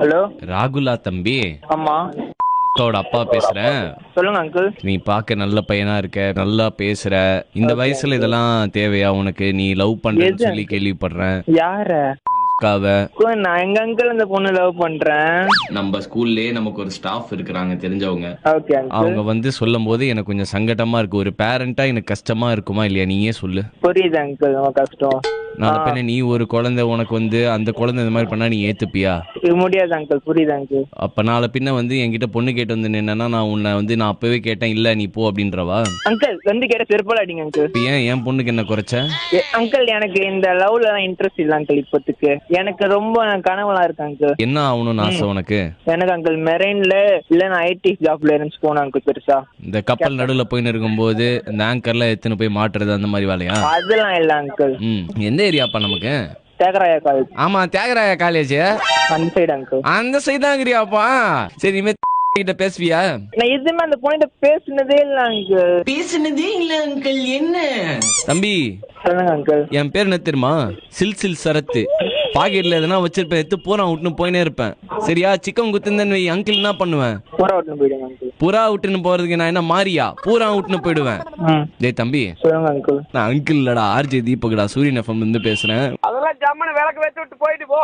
Hello ராகுலா தம்பி? ஆமா அப்பா பேசுறேன். சொல்லுங்க அங்கிள். நீ பார்க்க நல்ல பையனா இருக்க, நல்லா பேசுற. இந்த வயசுல இதெல்லாம் தேவையா உனக்கு? நீ லவ் பண்றேன்னு சொல்லி கேள்விப்படுறேன். யார? அனுஷ்காவ. நான் எங்க அங்கிள் இந்த பொண்ணு லவ் பண்றேன். நம்ம ஸ்கூல்லயே நமக்கு ஒரு ஸ்டாஃப் இருக்கிறாங்க தெரிஞ்சவங்க. Okay uncle. அவங்க வந்து சொல்லும் போது எனக்கு கொஞ்சம் சங்கடமா இருக்கு. ஒரு பேரண்டா எனக்கு கஷ்டமா இருக்குமா இல்லையா? நீயே சொல்லு. புரியுது அங்கிள், நம்ம கஷ்டம். நான் பின்ன நீ ஒரு குழந்தை, உனக்கு வந்து அந்த குழந்தை இந்த மாதிரி பண்ணா நீ ஏத்துப்பியா? இது முடியாது அங்கிள், புரியுது அங்கிள். அப்ப நாளை பின்ன வந்து என்கிட்ட பொண்ணு கேட்டு வந்து நின்னா நான் உன்னை வந்து நான் அப்பவே கேட்டேன், இல்ல நீ போ அப்படின்றவா? அங்கிள் வந்து கேட்ட செருப்பால் அடிங்க அங்கிள். இப்ப ஏன் என் பொண்ணுக்கு என்ன குறைச்ச? அங்கிள் எனக்கு இந்த லவ்ல இன்ட்ரெஸ்ட் இல்ல அங்கிள் இப்போதைக்கு. எனக்கு ரொம்ப கனவுலாம் இருக்கு அங்கிள். என்ன ஆகணும்னு ஆசை உனக்கு? எனக்கு அங்கிள் மெரெயின்ல இல்ல நான் ஐடி ஜாப்ல இருந்து போனேன் அங்கிள் பெருசா. இந்த கப்பல் நடுவுல போயின்னு இருக்கும்போது இந்த ஆங்கர்ல எத்தனை போய் மாட்டுறது அந்த மாதிரி வேலையா? அதெல்லாம் இல்ல அங்கிள். எந்த ஏரியாப்பா நமக்கு? தியாகராயா காலேஜ். ஆமா, தியாகராயா காலேஜ் அந்த சைடு அங்கிள். அந்த சைடு தாங்கிறியாப்பா? சரி, இனிமே கிட்ட பேசுவியா? நான் எதுவுமே அந்த பொண்ணிட்ட பேசுனதே இல்ல அங்கிள். பேசுனதே இல்ல அங்கிள். என்ன தம்பி? சொல்லுங்க அங்கிள். என் பேர் என்ன தெரியுமா? சில் சரத்து. பாக்கெட்ல எதனா வச்சிருப்பேன், எடுத்து பூரா விட்டுன்னு போயினே இருப்பேன். சரியா? சிக்கன் குத்துந்தேன்னு வை, அங்கிள் என்ன பண்ணுவேன்? பூரா விட்டுன்னு போயிடுங்க அங்கிள். புறா விட்டுன்னு போறதுக்கு நான் என்ன மாறியா? பூரா விட்டுன்னு போயிடுவேன். டேய் தம்பி. சொல்லுங்க அங்கிள். நான் அங்கிள் இல்லடா, ஆர்ஜே தீபக்டா, சூரியன் எஃப்எம் இருந்து பேசுறேன். அதெல்லாம் ஜம்மனு விளக்கு வச்சு விட்டு போயிட்டு போ.